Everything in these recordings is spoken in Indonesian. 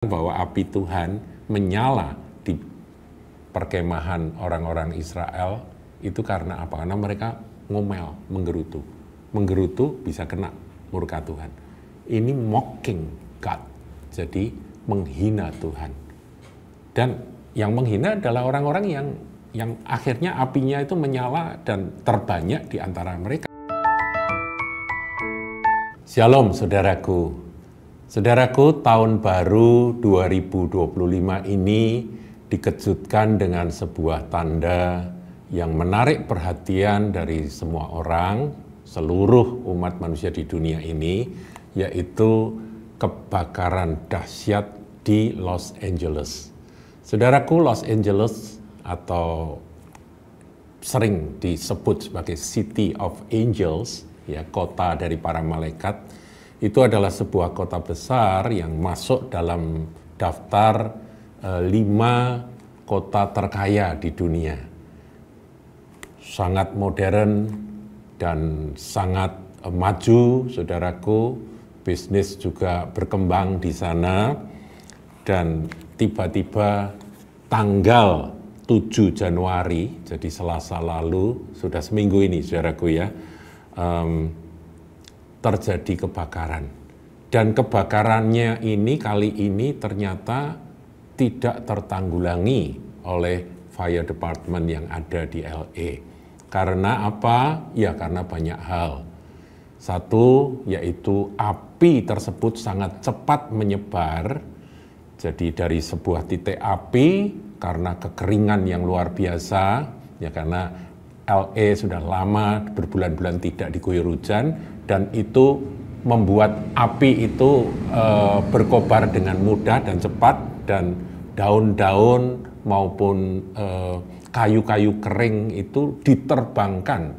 bahwa api Tuhan menyala di perkemahan orang-orang Israel itu karena apa? Karena mereka ngomel, menggerutu. Menggerutu bisa kena murka Tuhan. Ini mocking God, jadi menghina Tuhan. Dan yang menghina adalah orang-orang yang akhirnya apinya itu menyala dan terbanyak di antara mereka. Shalom saudaraku. Saudaraku, tahun baru 2025 ini dikejutkan dengan sebuah tanda yang menarik perhatian dari semua orang, seluruh umat manusia di dunia ini, yaitu kebakaran dahsyat di Los Angeles. Saudaraku, Los Angeles atau sering disebut sebagai City of Angels, ya, kota dari para malaikat, itu adalah sebuah kota besar yang masuk dalam daftar 5 kota terkaya di dunia. Sangat modern dan sangat maju, saudaraku. Bisnis juga berkembang di sana. Dan tiba-tiba tanggal 7 Januari, jadi Selasa lalu, sudah seminggu ini, saudaraku ya, terjadi kebakaran. Dan kebakarannya ini kali ini ternyata tidak tertanggulangi oleh fire department yang ada di LA. Karena apa? Ya karena banyak hal. Satu, yaitu api tersebut sangat cepat menyebar. Jadi dari sebuah titik api karena kekeringan yang luar biasa, ya karena LA sudah lama berbulan-bulan tidak diguyur hujan, dan itu membuat api itu berkobar dengan mudah dan cepat, dan daun-daun maupun kayu-kayu kering itu diterbangkan.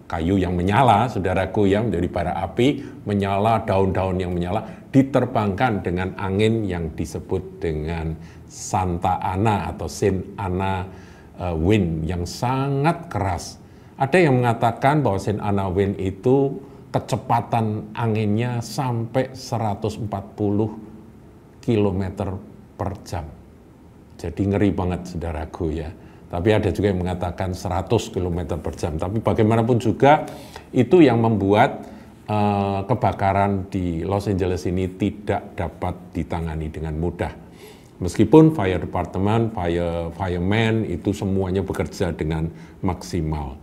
Kayu yang menyala, saudaraku, yang dari bara api menyala, daun-daun yang menyala diterbangkan dengan angin yang disebut dengan Santa Ana atau Saint Ana wind yang sangat keras. Ada yang mengatakan bahwa Saint Ana wind itu kecepatan anginnya sampai 140 km per jam. Jadi ngeri banget, saudaraku ya. Tapi ada juga yang mengatakan 100 km per jam. Tapi bagaimanapun juga itu yang membuat kebakaran di Los Angeles ini tidak dapat ditangani dengan mudah. Meskipun fire department, fireman itu semuanya bekerja dengan maksimal.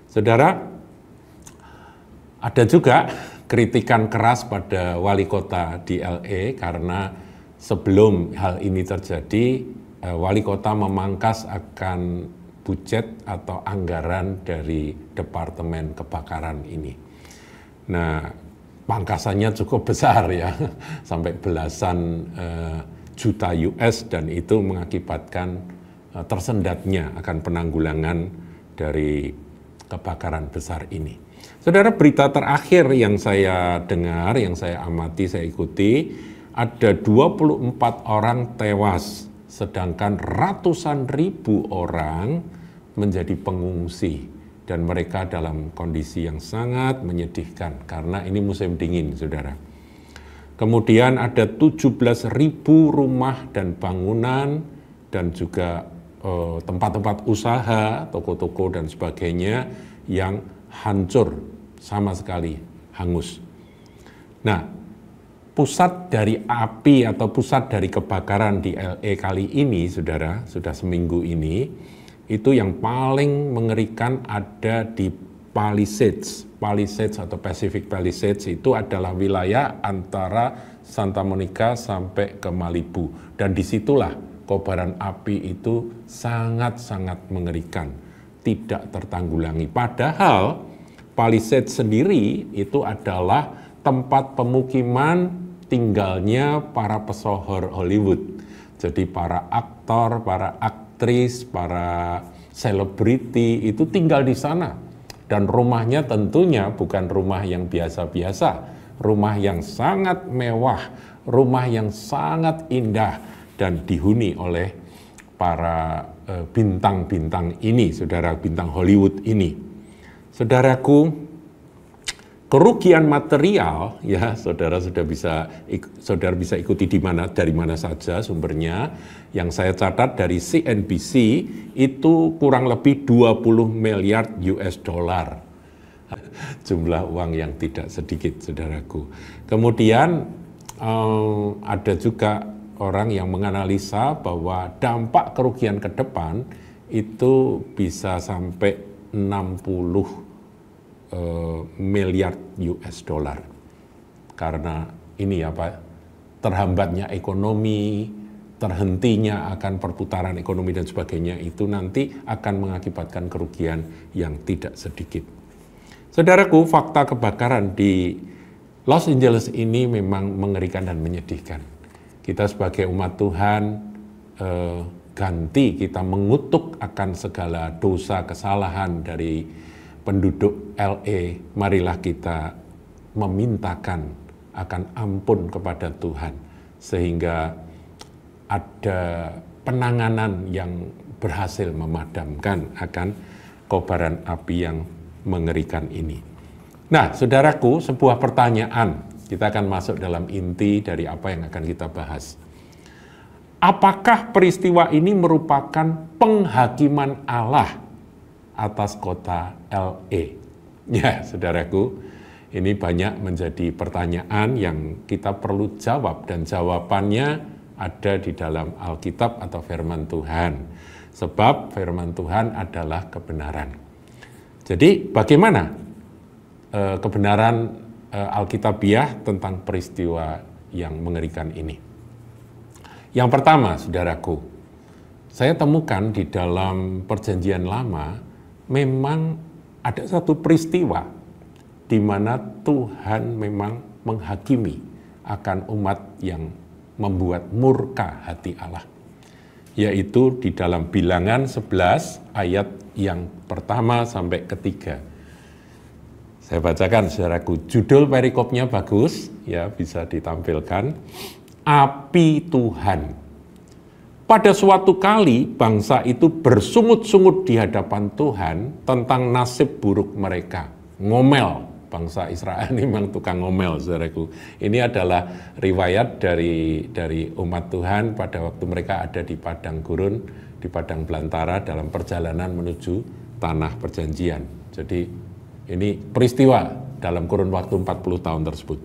Saudara, ada juga kritikan keras pada wali kota di LA karena sebelum hal ini terjadi, wali kota memangkas akan budget atau anggaran dari departemen kebakaran ini. Nah, pangkasannya cukup besar ya, sampai belasan juta US, dan itu mengakibatkan tersendatnya akan penanggulangan dari kebakaran besar ini. Saudara, berita terakhir yang saya dengar, yang saya amati, saya ikuti, ada 24 orang tewas, sedangkan ratusan ribu orang menjadi pengungsi. Dan mereka dalam kondisi yang sangat menyedihkan, karena ini musim dingin, saudara. Kemudian ada 17.000 rumah dan bangunan, dan juga tempat-tempat usaha, toko-toko dan sebagainya yang hancur, sama sekali hangus. Nah, pusat dari api atau pusat dari kebakaran di LA kali ini, saudara, sudah seminggu ini, itu yang paling mengerikan ada di Palisades. Palisades atau Pacific Palisades itu adalah wilayah antara Santa Monica sampai ke Malibu. Dan disitulah kobaran api itu sangat-sangat mengerikan, tidak tertanggulangi. Padahal Palisades sendiri itu adalah tempat pemukiman tinggalnya para pesohor Hollywood. Jadi para aktor, para aktris, para selebriti itu tinggal di sana. Dan rumahnya tentunya bukan rumah yang biasa-biasa, rumah yang sangat mewah, rumah yang sangat indah, dan dihuni oleh para bintang-bintang ini, saudara, bintang Hollywood ini. Saudaraku, kerugian material, ya saudara bisa ikuti dari mana saja sumbernya. Yang saya catat dari CNBC itu kurang lebih 20 miliar US dollar. Jumlah uang yang tidak sedikit, saudaraku. Kemudian ada juga orang yang menganalisa bahwa dampak kerugian ke depan itu bisa sampai 60 miliar US dollar. Karena ini terhambatnya ekonomi, terhentinya akan perputaran ekonomi dan sebagainya, itu nanti akan mengakibatkan kerugian yang tidak sedikit. Saudaraku, fakta kebakaran di Los Angeles ini memang mengerikan dan menyedihkan. Kita sebagai umat Tuhan ganti kita mengutuk akan segala dosa kesalahan dari penduduk LA, marilah kita memintakan akan ampun kepada Tuhan, sehingga ada penanganan yang berhasil memadamkan akan kobaran api yang mengerikan ini. Nah, saudaraku, sebuah pertanyaan, kita akan masuk dalam inti dari apa yang akan kita bahas. Apakah peristiwa ini merupakan penghakiman Allah atas kota LA? Ya, saudaraku, ini banyak menjadi pertanyaan yang kita perlu jawab, dan jawabannya ada di dalam Alkitab atau firman Tuhan. Sebab firman Tuhan adalah kebenaran. Jadi bagaimana kebenaran Alkitabiah tentang peristiwa yang mengerikan ini? Yang pertama, saudaraku, saya temukan di dalam Perjanjian Lama memang ada satu peristiwa di mana Tuhan memang menghakimi akan umat yang membuat murka hati Allah. Yaitu di dalam Bilangan 11 ayat yang pertama sampai ketiga. Saya bacakan, saudaraku. Judul perikopnya bagus, ya bisa ditampilkan. Api Tuhan. Pada suatu kali bangsa itu bersungut-sungut di hadapan Tuhan tentang nasib buruk mereka. Ngomel, bangsa Israel ini memang tukang ngomel, saudaraku. Ini adalah riwayat dari umat Tuhan pada waktu mereka ada di padang gurun, di padang belantara dalam perjalanan menuju tanah perjanjian. Jadi ini peristiwa dalam kurun waktu 40 tahun tersebut.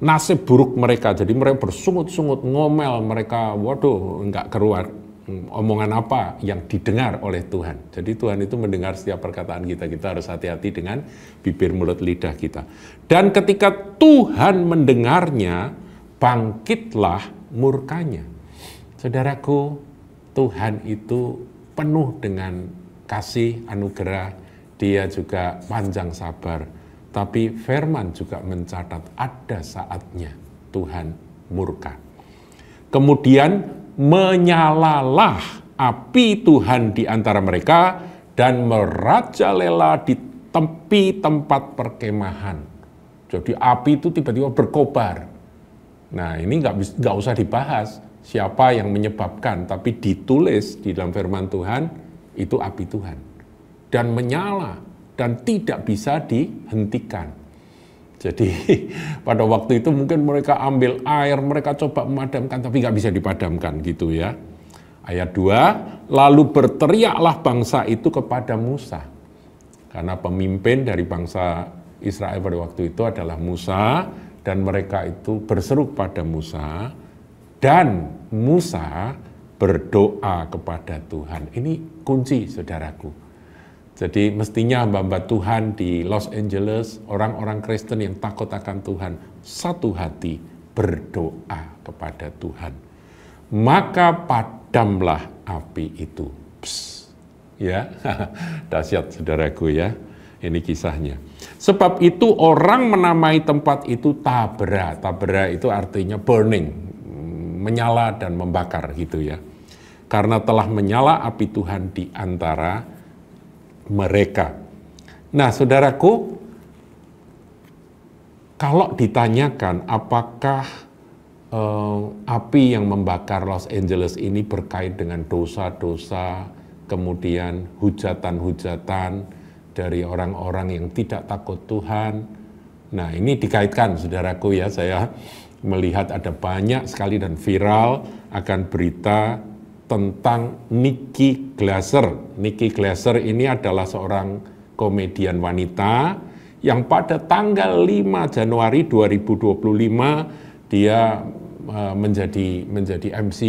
Nasib buruk mereka, jadi mereka bersungut-sungut, ngomel, mereka waduh enggak keluar omongan apa yang didengar oleh Tuhan. Jadi Tuhan itu mendengar setiap perkataan kita harus hati-hati dengan bibir, mulut, lidah kita. Dan ketika Tuhan mendengarnya, bangkitlah murkanya. Saudaraku, Tuhan itu penuh dengan kasih, anugerah, dia juga panjang sabar. Tapi firman juga mencatat ada saatnya Tuhan murka. Kemudian menyalalah api Tuhan di antara mereka dan merajalela di tepi tempat perkemahan. Jadi api itu tiba-tiba berkobar. Nah, ini nggak usah dibahas siapa yang menyebabkan, tapi ditulis di dalam firman Tuhan itu api Tuhan dan menyala dan tidak bisa dihentikan. Jadi pada waktu itu mungkin mereka ambil air, mereka coba memadamkan, tapi nggak bisa dipadamkan gitu ya. Ayat 2, lalu berteriaklah bangsa itu kepada Musa. Karena pemimpin dari bangsa Israel pada waktu itu adalah Musa, dan mereka itu berseru pada Musa, dan Musa berdoa kepada Tuhan. Ini kunci, saudaraku. Jadi mestinya hamba-hamba Tuhan di Los Angeles, orang-orang Kristen yang takut akan Tuhan, satu hati berdoa kepada Tuhan. Maka padamlah api itu. Psst. Ya, dahsyat saudaraku ya, ini kisahnya. Sebab itu orang menamai tempat itu Tabera. Tabera itu artinya burning, menyala dan membakar gitu ya. Karena telah menyala api Tuhan di antara mereka. Nah, saudaraku, kalau ditanyakan apakah api yang membakar Los Angeles ini berkait dengan dosa-dosa, kemudian hujatan-hujatan dari orang-orang yang tidak takut Tuhan, Nah, ini dikaitkan, saudaraku ya, saya melihat ada banyak sekali dan viral akan berita tentang Nikki Glaser. Nikki Glaser ini adalah seorang komedian wanita yang pada tanggal 5 Januari 2025 dia menjadi MC,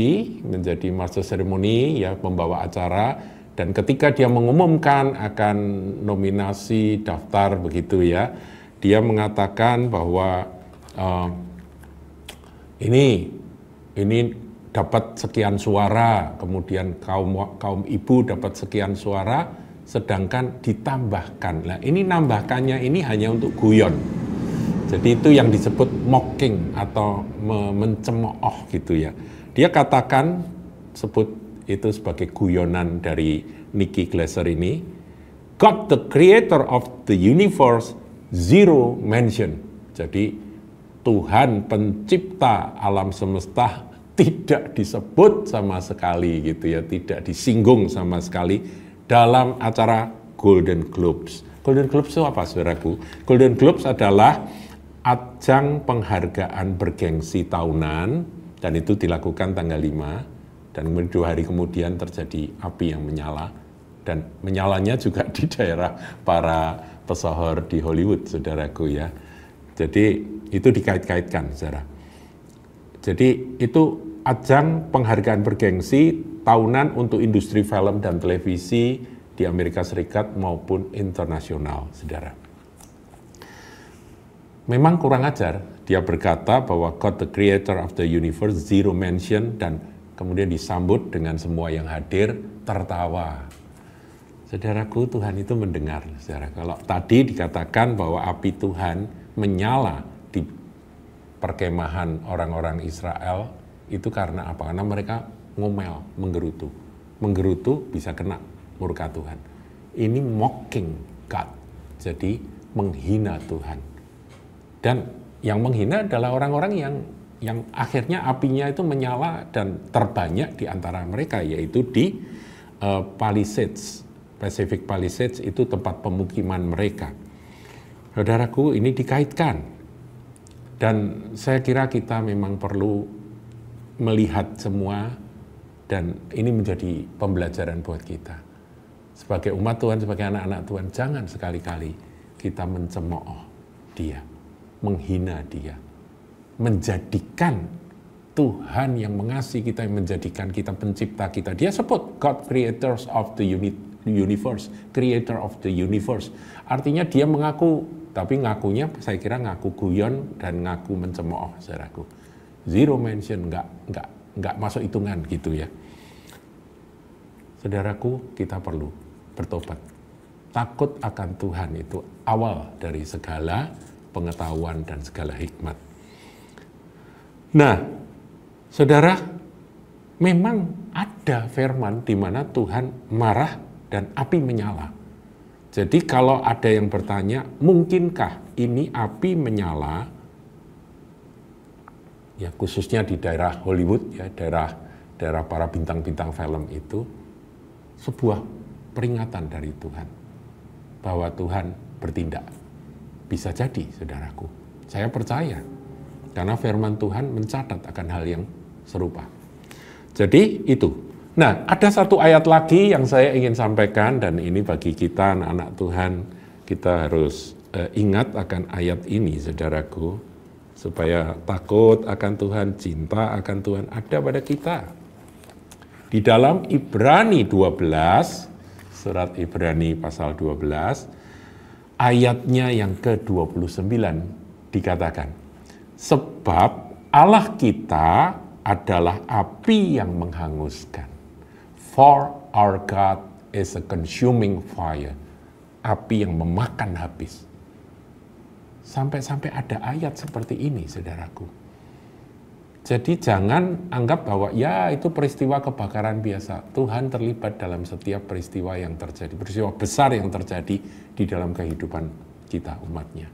menjadi master ceremony, ya, pembawa acara. Dan ketika dia mengumumkan akan nominasi daftar begitu ya, dia mengatakan bahwa ini dapat sekian suara, kemudian kaum ibu dapat sekian suara, sedangkan ditambahkan. Nah, ini nambahkannya ini hanya untuk guyon. Jadi itu yang disebut mocking atau mencemooh gitu ya. Dia katakan sebut itu sebagai guyonan dari Nikki Glaser ini. God the creator of the universe, zero mention. Jadi Tuhan pencipta alam semesta tidak disebut sama sekali gitu ya, tidak disinggung sama sekali dalam acara Golden Globes. Golden Globes itu apa, saudaraku? Golden Globes adalah ajang penghargaan bergengsi tahunan, dan itu dilakukan tanggal 5, dan 2 hari kemudian terjadi api yang menyala, dan menyalanya juga di daerah para pesohor di Hollywood, saudaraku ya. Jadi itu dikait-kaitkan, saudara. Jadi itu ajang penghargaan bergengsi tahunan untuk industri film dan televisi di Amerika Serikat maupun internasional, saudara. Memang kurang ajar, dia berkata bahwa God the creator of the universe, zero mention, dan kemudian disambut dengan semua yang hadir tertawa. Saudaraku, Tuhan itu mendengar, saudara. Kalau tadi dikatakan bahwa api Tuhan menyala di perkemahan orang-orang Israel, itu karena apa? Karena mereka ngomel, menggerutu. Menggerutu bisa kena murka Tuhan. Ini mocking God, jadi menghina Tuhan. Dan yang menghina adalah orang-orang yang akhirnya apinya itu menyala dan terbanyak di antara mereka, yaitu di Palisades, Pacific Palisades, itu tempat pemukiman mereka. Saudaraku, ini dikaitkan. Dan saya kira kita memang perlu melihat semua, dan ini menjadi pembelajaran buat kita. Sebagai umat Tuhan, sebagai anak-anak Tuhan, jangan sekali-kali kita mencemooh dia, menghina dia, menjadikan Tuhan yang mengasihi kita, yang menjadikan kita pencipta kita. Dia sebut God creators of the universe, creator of the universe. Artinya dia mengaku, tapi ngakunya saya kira ngaku guyon dan ngaku mencemooh, saudaraku. Zero mention, enggak masuk hitungan gitu ya. Saudaraku, kita perlu bertobat. Takut akan Tuhan itu awal dari segala pengetahuan dan segala hikmat. Nah, saudara, memang ada firman di mana Tuhan marah dan api menyala. Jadi kalau ada yang bertanya, mungkinkah ini api menyala, ya khususnya di daerah Hollywood, ya daerah para bintang-bintang film itu, sebuah peringatan dari Tuhan bahwa Tuhan bertindak. Bisa jadi, saudaraku. Saya percaya, karena firman Tuhan mencatat akan hal yang serupa. Jadi itu. Nah, ada satu ayat lagi yang saya ingin sampaikan, dan ini bagi kita anak-anak Tuhan, kita harus ingat akan ayat ini, saudaraku, supaya takut akan Tuhan, cinta akan Tuhan ada pada kita. Di dalam Ibrani 12, surat Ibrani pasal 12, ayatnya yang ke-29 dikatakan, sebab Allah kita adalah api yang menghanguskan. For our God is a consuming fire. Api yang memakan habis. Sampai-sampai ada ayat seperti ini, saudaraku. Jadi jangan anggap bahwa ya itu peristiwa kebakaran biasa. Tuhan terlibat dalam setiap peristiwa yang terjadi. Peristiwa besar yang terjadi di dalam kehidupan kita, umatnya.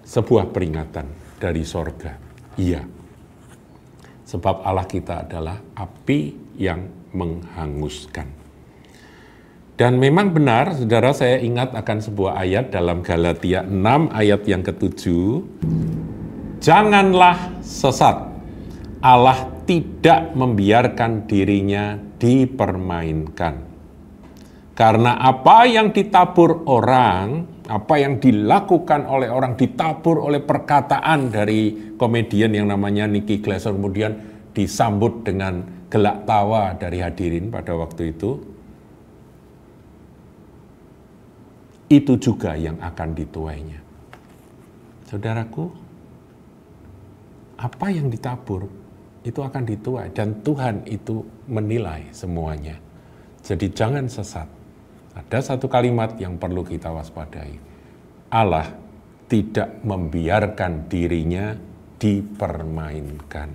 Sebuah peringatan dari sorga. Iya. Sebab Allah kita adalah api yang menghanguskan. Dan memang benar, saudara, saya ingat akan sebuah ayat dalam Galatia 6 ayat yang ke-7. Janganlah sesat, Allah tidak membiarkan dirinya dipermainkan. Karena apa yang ditabur orang, apa yang dilakukan oleh orang, ditabur oleh perkataan dari komedian yang namanya Nicky Glaser, kemudian disambut dengan gelak tawa dari hadirin pada waktu itu juga yang akan dituainya. Saudaraku, apa yang ditabur itu akan dituai, dan Tuhan itu menilai semuanya. Jadi jangan sesat. Ada satu kalimat yang perlu kita waspadai. Allah tidak membiarkan dirinya dipermainkan.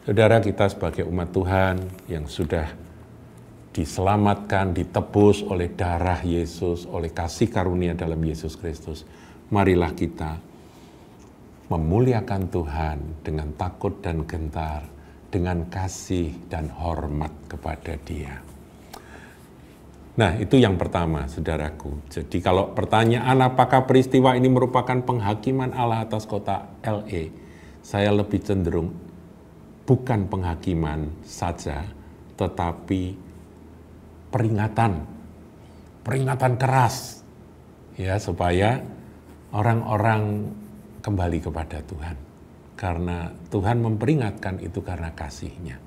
Saudara, kita sebagai umat Tuhan yang sudah diselamatkan, ditebus oleh darah Yesus, oleh kasih karunia dalam Yesus Kristus, marilah kita memuliakan Tuhan dengan takut dan gentar, dengan kasih dan hormat kepada Dia. Nah, itu yang pertama, saudaraku. Jadi kalau pertanyaan apakah peristiwa ini merupakan penghakiman Allah atas kota LA, saya lebih cenderung bukan penghakiman saja, tetapi peringatan keras, ya, supaya orang-orang kembali kepada Tuhan. Karena Tuhan memperingatkan itu karena kasih-Nya.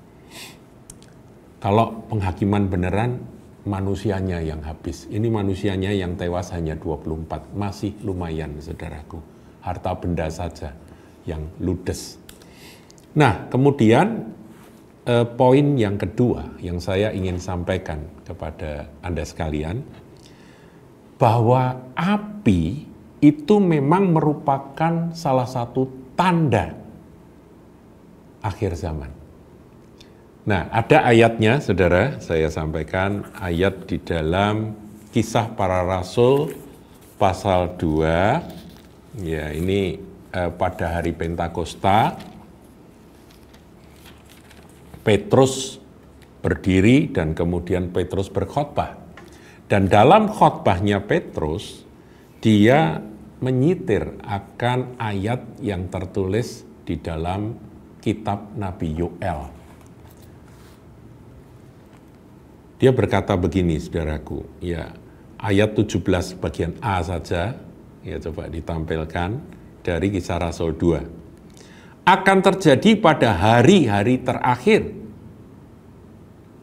Kalau penghakiman beneran, manusianya yang habis. Ini manusianya yang tewas hanya 24. Masih lumayan, saudaraku. Harta benda saja yang ludes. Nah, kemudian poin yang kedua yang saya ingin sampaikan kepada Anda sekalian, bahwa api itu memang merupakan salah satu tanda akhir zaman. Nah, ada ayatnya, saudara, saya sampaikan ayat di dalam Kisah Para Rasul pasal 2. Ya, ini pada hari Pentakosta, Petrus berdiri dan kemudian Petrus berkhotbah. Dan dalam khotbahnya Petrus, dia menyitir akan ayat yang tertulis di dalam kitab Nabi Yoel. Dia berkata begini, saudaraku, ya, ayat 17 bagian A saja, ya, coba ditampilkan dari Kisah Rasul 2. Akan terjadi pada hari-hari terakhir.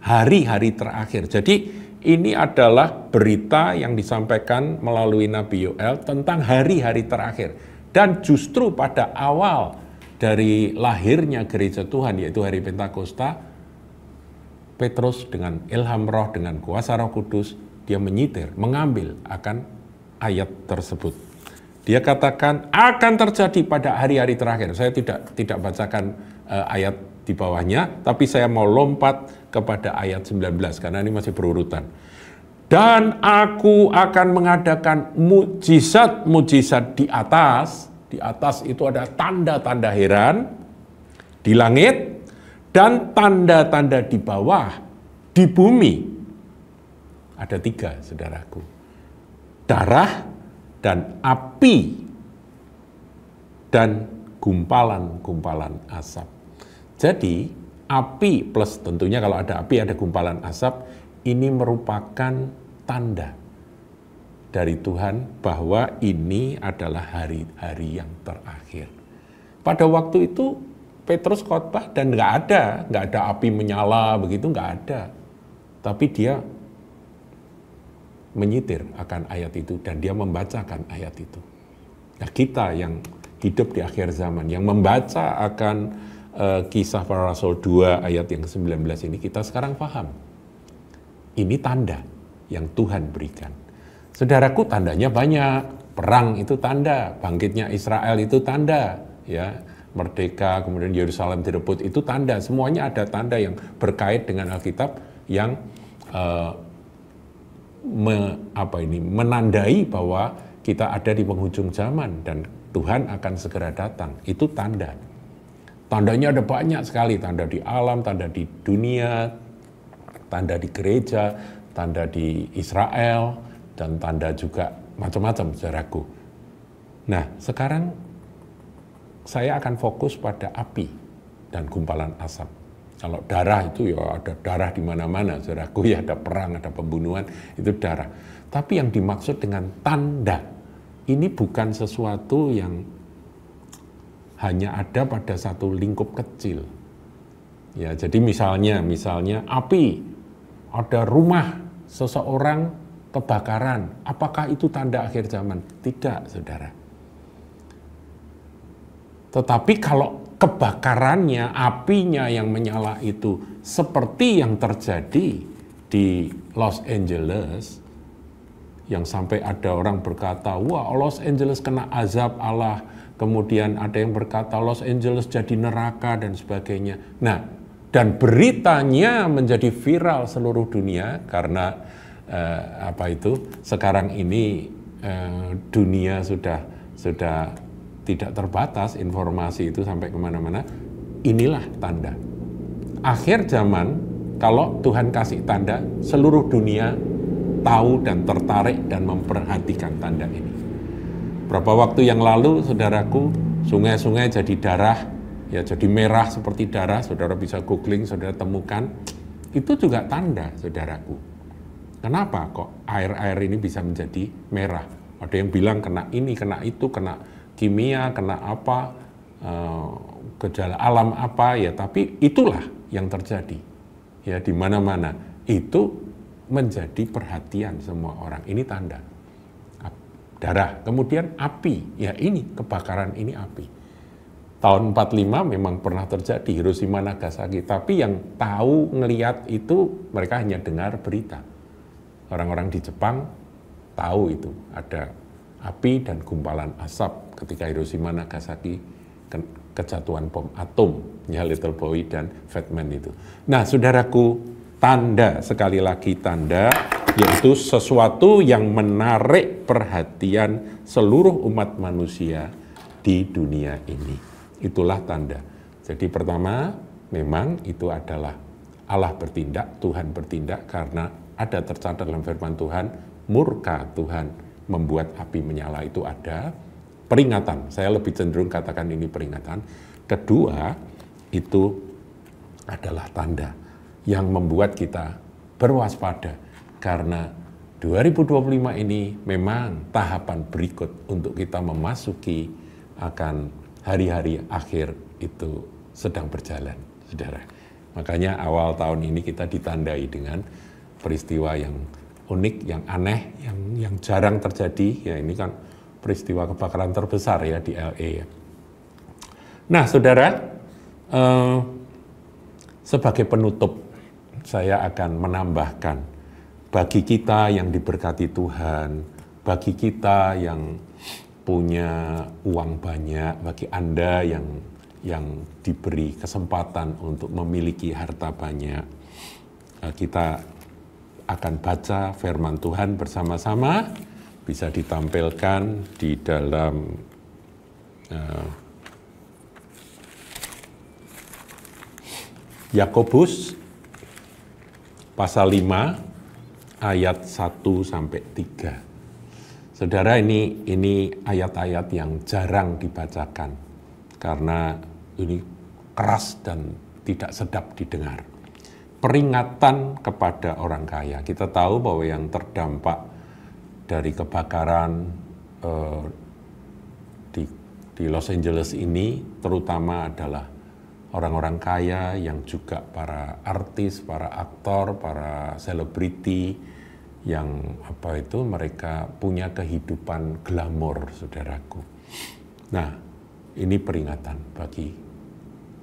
Hari-hari terakhir. Jadi ini adalah berita yang disampaikan melalui Nabi Yoel tentang hari-hari terakhir. Dan justru pada awal dari lahirnya gereja Tuhan, yaitu hari Pentakosta, Petrus dengan ilham roh, dengan kuasa Roh Kudus, dia menyitir, mengambil akan ayat tersebut. Dia katakan akan terjadi pada hari-hari terakhir. Saya tidak bacakan ayat di bawahnya, tapi saya mau lompat kepada ayat 19 karena ini masih berurutan. Dan aku akan mengadakan mujizat-mujizat di atas itu ada tanda-tanda heran di langit, dan tanda-tanda di bawah, di bumi. Ada 3, saudaraku. Darah, dan api, dan gumpalan-gumpalan asap. Jadi, api plus tentunya kalau ada api, ada gumpalan asap, ini merupakan tanda dari Tuhan bahwa ini adalah hari-hari yang terakhir. Pada waktu itu, Petrus khotbah dan nggak ada api menyala begitu, nggak ada. Tapi dia menyitir akan ayat itu dan dia membacakan ayat itu. Nah, kita yang hidup di akhir zaman, yang membaca akan Kisah Para Rasul 2 ayat yang ke-19 ini, kita sekarang paham. Ini tanda yang Tuhan berikan. Saudaraku, tandanya banyak. Perang itu tanda, bangkitnya Israel itu tanda, ya. Merdeka, kemudian Yerusalem direbut, itu tanda. Semuanya ada tanda yang berkait dengan Alkitab yang menandai bahwa kita ada di penghujung zaman dan Tuhan akan segera datang. Itu tanda. Tandanya ada banyak sekali, tanda di alam, tanda di dunia, tanda di gereja, tanda di Israel, dan tanda juga macam-macam, saudaraku. Nah, sekarang saya akan fokus pada api dan gumpalan asap. Kalau darah itu ya ada darah di mana-mana, saudaraku, ya ada perang, ada pembunuhan, itu darah. Tapi yang dimaksud dengan tanda, ini bukan sesuatu yang hanya ada pada satu lingkup kecil. Ya, jadi misalnya api, ada rumah seseorang kebakaran, apakah itu tanda akhir zaman? Tidak, saudara. Tetapi kalau kebakarannya, apinya yang menyala itu seperti yang terjadi di Los Angeles, yang sampai ada orang berkata, wah, Los Angeles kena azab Allah, kemudian ada yang berkata Los Angeles jadi neraka dan sebagainya. Nah, dan beritanya menjadi viral seluruh dunia karena sekarang ini dunia sudah tidak terbatas, informasi itu sampai kemana-mana. Inilah tanda akhir zaman. Kalau Tuhan kasih tanda, seluruh dunia tahu dan tertarik dan memperhatikan tanda ini. Berapa waktu yang lalu, saudaraku, sungai-sungai jadi darah, ya jadi merah seperti darah. Saudara bisa googling, saudara temukan. Itu juga tanda, saudaraku. Kenapa kok air-air ini bisa menjadi merah? Ada yang bilang kena ini, kena itu, kena kimia, kena apa, gejala alam apa, ya tapi itulah yang terjadi. Ya di mana-mana itu menjadi perhatian semua orang. Ini tanda darah. Kemudian api, ya ini kebakaran, ini api. Tahun 45 memang pernah terjadi Hiroshima Nagasaki, tapi yang tahu ngelihat itu mereka hanya dengar berita. Orang-orang di Jepang tahu itu ada api dan gumpalan asap ketika Hiroshima Nagasaki kejatuhan bom atom, ya Little Boy dan Fat Man itu. Nah, saudaraku, tanda, sekali lagi tanda, yaitu sesuatu yang menarik perhatian seluruh umat manusia di dunia ini. Itulah tanda. Jadi pertama, memang itu adalah Allah bertindak, Tuhan bertindak, karena ada tercatat dalam firman Tuhan, murka Tuhan membuat api menyala, itu ada. Peringatan, saya lebih cenderung katakan ini peringatan. Kedua, itu adalah tanda yang membuat kita berwaspada, karena 2025 ini memang tahapan berikut untuk kita memasuki akan hari-hari akhir itu sedang berjalan, saudara. Makanya awal tahun ini kita ditandai dengan peristiwa yang unik, yang aneh, yang jarang terjadi. Ya ini kan peristiwa kebakaran terbesar ya di LA ya. Nah, saudara, sebagai penutup saya akan menambahkan, bagi kita yang diberkati Tuhan, bagi kita yang punya uang banyak, bagi Anda yang diberi kesempatan untuk memiliki harta banyak, kita akan baca firman Tuhan bersama-sama, bisa ditampilkan di dalam Yakobus pasal 5 ayat 1-3. Saudara, ini ayat-ayat yang jarang dibacakan karena ini keras dan tidak sedap didengar. Peringatan kepada orang kaya. Kita tahu bahwa yang terdampak dari kebakaran di Los Angeles ini terutama adalah orang-orang kaya yang juga para artis, para aktor, para selebriti yang mereka punya kehidupan glamor, saudaraku. Nah, ini peringatan bagi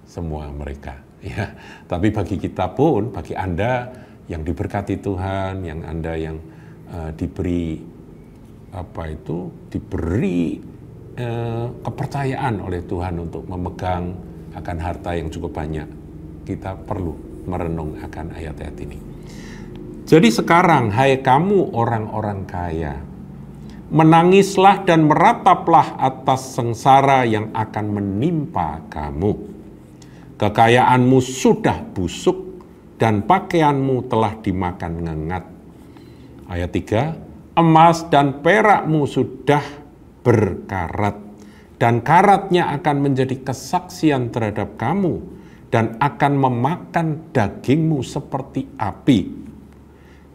semua mereka. Ya, tapi bagi kita pun, bagi Anda yang diberkati Tuhan, yang Anda yang diberi kepercayaan oleh Tuhan untuk memegang akan harta yang cukup banyak, kita perlu merenung akan ayat-ayat ini. Jadi sekarang, hai kamu orang-orang kaya, menangislah dan merataplah atas sengsara yang akan menimpa kamu. Kekayaanmu sudah busuk dan pakaianmu telah dimakan ngengat. Ayat 3, emas dan perakmu sudah berkarat, dan karatnya akan menjadi kesaksian terhadap kamu, dan akan memakan dagingmu seperti api.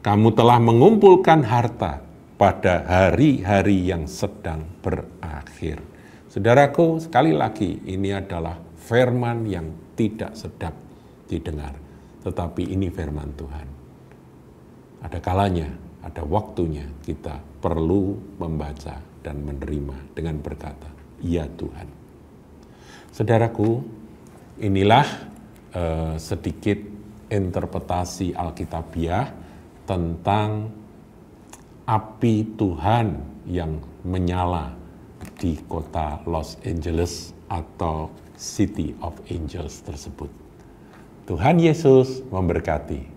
Kamu telah mengumpulkan harta pada hari-hari yang sedang berakhir. Saudaraku, sekali lagi, ini adalah firman yang tidak sedap didengar, tetapi ini firman Tuhan. Ada kalanya, ada waktunya kita perlu membaca dan menerima dengan berkata, ya Tuhan. Saudaraku, inilah sedikit interpretasi Alkitabiah tentang api Tuhan yang menyala di kota Los Angeles atau City of Angels tersebut. Tuhan Yesus memberkati.